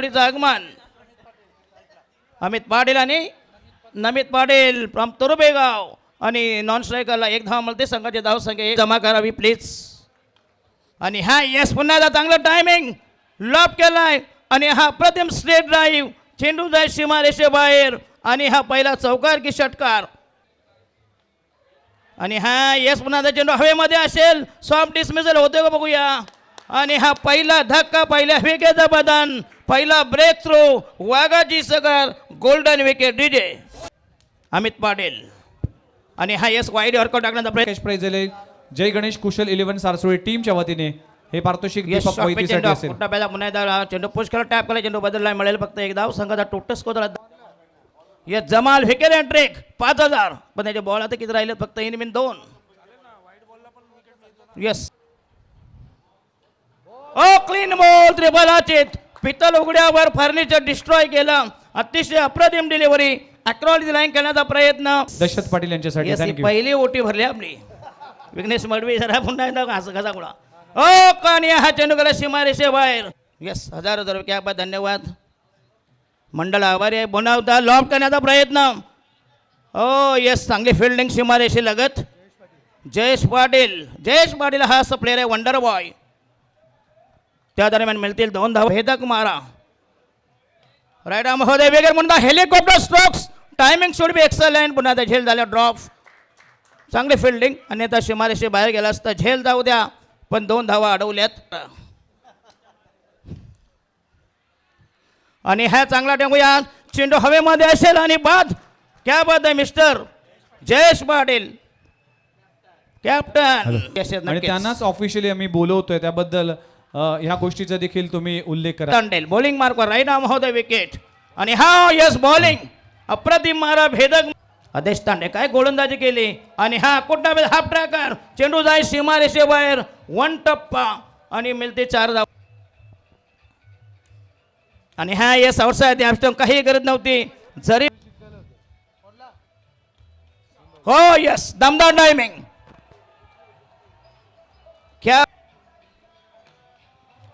जोडीचं आगमन अमित पाटील आणि नमित पाटील फ्रॉम तरुबेगाव आणि नॉन स्ट्रायकरला एक धाव मिळते. संघाची धाव संख्या जमा करावी प्लीज. आणि हा यस पुन्हा एकदा चांगलं टायमिंग लॉप केलाय आणि हा प्रथम स्ट्रेट ड्राईव्ह चेंडू जाय सीमारेषेबाहेर आणि हा पहिला चौकार की षटकार. आणि हा यस पुन्हा एकदा चेंडू हवेमध्ये असेल सॉफ्ट डिसमिसल होते का बघूया. आणि हा पहिला धक्का पहिल्या विकेटचा बदन पहिला ब्रेक थ्रू वाघाची Sagar golden wicket DJ Amit Patil. आणि हा यस वाईड वर्कआउट टाकण्याचा प्रयत्न प्राइज दिले जय गणेश कुशल 11 सारसोळी टीमच्या वतीने हे पारितोषिक दीपक मोहितेसाठी असेल. मोठा पहिला पुन्हा एकदा चेंडू पुश केला टॅप केला चेंडू बदलला मिळेल फक्त एक धाव. संघाचा टोटल स्कोर या जमाल विकेट अँड ट्रेक 5000 पण त्याचे बॉल आता किती राहिले फक्त इन बिन 2. यस ओ क्लीन बॉल त्रिबलाचित पितल उघड्यावर फर्निचर डिस्ट्रॉय केलं. अतिशय अप्रतिम डिलिव्हरी अक्रॉस लाईन करण्याचा प्रयत्न दशरथ पाटील यांच्यासाठी Yes, ही थँक्यू. पहिली ओटी भरली आपली विघ्नेश मडवी जरा पुन्हा एकदा घसा गुळा. ओ कानिया हा चेंडू गेला सीमारेषे बाहेर. यस 1000 रुपये क्या धन्यवाद मंडळ आभारी आहे. बनवता लॉक करण्याचा प्रयत्न. ओ यस चांगली फिल्डिंग सीमारेषे लगत जयेश पाटील हा असा प्लेअर आहे वंडर बॉय. त्या दरम्यान मिळतील 2 धाव. भेदक मारा राईट महोदय वेगळे म्हणता helicopter strokes timing should be excellent. पुन्हा त्या झेल झाल्या ड्रॉप चांगली फिल्डिंग अन्यथा सीमारेषे बाहेर गेला असता झेल जाऊ द्या पण 2 धावा अडवल्यात. आणि हा चांगला टेंगूया चेंडू हवेमध्ये असेल आणि बाद क्या बात आहे मिस्टर जयेश पाटील कॅप्टन. आणि त्यांनाच ऑफिशियली आम्ही बोलवतोय त्याबद्दल ह्या गोष्टीचा देखील तुम्ही उल्लेख करा. बॉलिंग मार्कवर राईट महोदय विकेट. आणि हा यस बॉलिंग अप्रतिम मारा भेदक आदेश तांडे काय गोलंदाजी केली. आणि हा कुठला हाफ ट्रॅकर चेंडू जाय सीमारेषेबाहेर 1 टप्पा आणि मिळते 4 धाव. आणि हा यस आउटसाइड द काही गरज नव्हती जरी हो यस दमदार टायमिंग क्या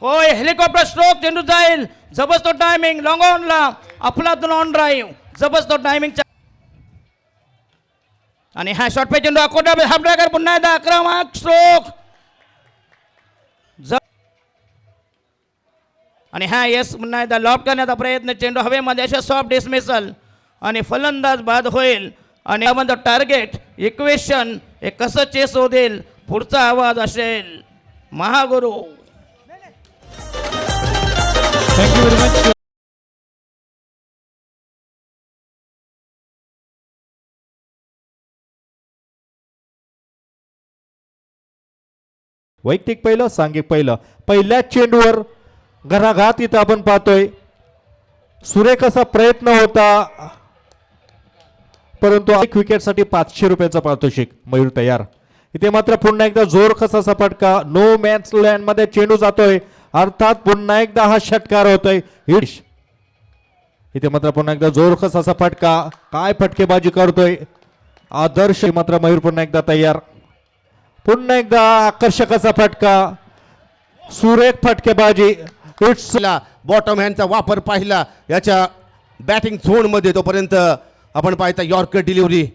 होय हेलिकॉप्टर स्ट्रोक चेंडू जाईल जबरदस्त टायमिंग लॉंग ऑनला अफलातून ऑन ड्राईव्ह जबरदस्त टायमिंग. आणि हा शॉर्ट पे चेंडू अकोटा हाफ ड्रायकर पुन्हा एकदा आक्रमक स्ट्रोक. आणि हा यस पुन्हा एकदा लॉप करण्याचा प्रयत्न चेंडू हवेमध्ये अशा सॉफ्ट डिसमिसल आणि फलंदाज बाद होईल. आणि यामध्ये टार्गेट इक्वेशन हे कसं चेस होईल पुढचा आवाज असेल महागुरु. Thank you very much. वैयक्तिक पहिलं सांघिक पहिलं पहिल्या चेंडूवर घराघात इथं आपण पाहतोय सुरेख असा प्रयत्न होता परंतु 1 विकेटसाठी 500 रुपयाचा पारितोषिक. मयूर तयार इथे मात्र पुन्हा एकदा जोर कसा फटका नो मॅच लँड मध्ये चेंडू जातोय अर्थात पुन्हा एकदा हा षटकार होतोय. इथे मात्र पुन्हा एकदा जोर कसा फटका काय फटकेबाजी करतोय आदर्श. मात्र मयूर पुन्हा एकदा तयार पुन्हा एकदा आकर्षक असा फटका सुरेख फटकेबाजी. बॉटम हँडचा वापर पाहिला याच्या बॅटिंग झोन मध्ये तोपर्यंत आपण पाहता यॉर्कर डिलिव्हरी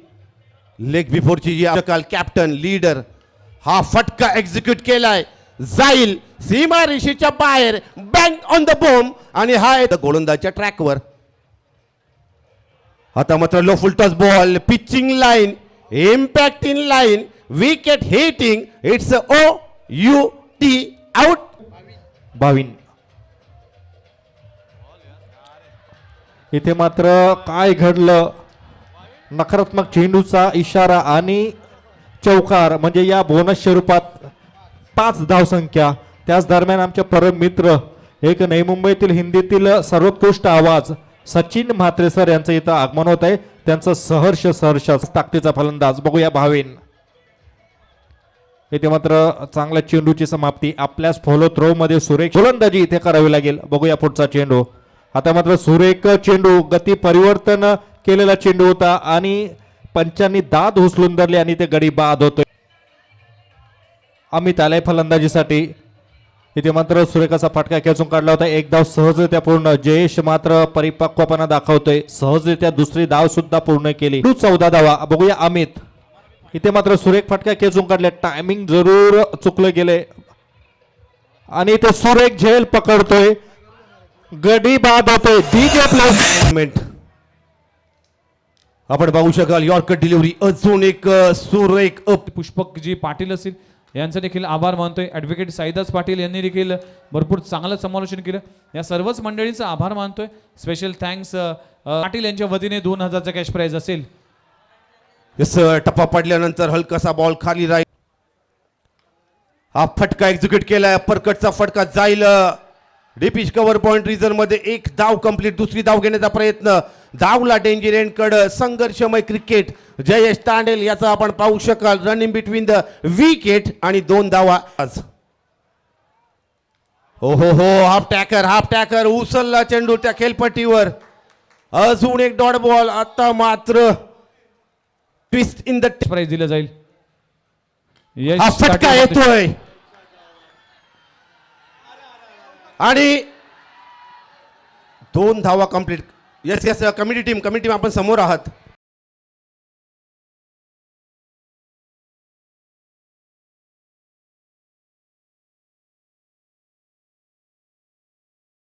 लेग बिफोरची जी काल कॅप्टन लीडर हा फटका एक्झिक्यूट केलाय जाईल सीमारेषेच्या बाहेर बँक ऑन द बॉम्ब. आणि हा गोलंदाजच्या ट्रॅकवर आता मात्र low full toss ball pitching line impact in line wicket hitting it's OUT out. 22 इथे मात्र काय घडलं नकारात्मक चेंडूचा इशारा आणि चौकार म्हणजे या बोनस स्वरूपात 5 धावसंख्या. त्याच दरम्यान आमचे परम मित्र एक नवी मुंबईतील हिंदीतील सर्वोत्कृष्ट आवाज सचिन म्हात्रे सर यांचं इथं आगमन होत आहे. त्यांचं सहर्ष ताकदीचा फलंदाज बघूया भावेन. इथे मात्र चांगल्या चेंडूची समाप्ती आपल्याच फॉलो थ्रो मध्ये सुरेख गोलंदाजी इथे करावी लागेल. बघूया पुढचा चेंडू. आता मात्र सुरेख चेंडू गती परिवर्तन केलेला चेंडू होता आणि पंचांनी दाद उचलून धरले आणि ते गडी बाद होतोय. अमित आलाय फलंदाजीसाठी. इथे मात्र सुरेख असा फटका खेचून काढला होता. एक धाव सहजरित्या पूर्ण. जयेश मात्र परिपक्वपणा दाखवतोय. सहजरित्या दुसरी धाव सुद्धा पूर्ण केली. 14 धावा. बघूया अमित. इथे मात्र सुरेख फटका खेचून काढले. टायमिंग जरूर चुकलं गेले आणि इथे सुरेख झेल पकडतोय. गडी बाद होतोय. DJ plus. आपण पाहू शकाल यॉर्कर डिलिव्हरी अजून एक सुरेख अप. पुष्पकजी पाटील असतील यांचं देखील आभार मानतोय. ॲडव्होकेट साईदास पाटील यांनी देखील भरपूर चांगलं समालोचन केलं. या सर्वच मंडळींचा आभार मानतोय. स्पेशल थँक्स पाटील यांच्या वतीने 2000चा कॅश प्राइज असेल. टप्पा पडल्यानंतर हलकासा बॉल खाली राहील. हा फटका एक्झिक्यूट केलाय. अपरकटचा फटका जाईल डीपिच कव्हर पॉइंट रिझन मध्ये. एक धाव कंप्लीट. दुसरी धाव घेण्याचा प्रयत्न. धावला डेंजर एंड कडे. संघर्षमय क्रिकेट. जयेश तांडेल याचा आपण पाहू शकाल. रनिंग बिटवीन द विकेट आणि 2 धावा. हो हो हो. हाफ टॅकर उचलला चेंडू त्या खेळपट्टीवर. अजून एक डॉट बॉल. आता मात्र ट्विस्ट इन द. प्राइज दिलं जाईल. हा फटका येतोय आणि 2 धावा कंप्लीट. येस कमिटी टीम आपण समोर आहात.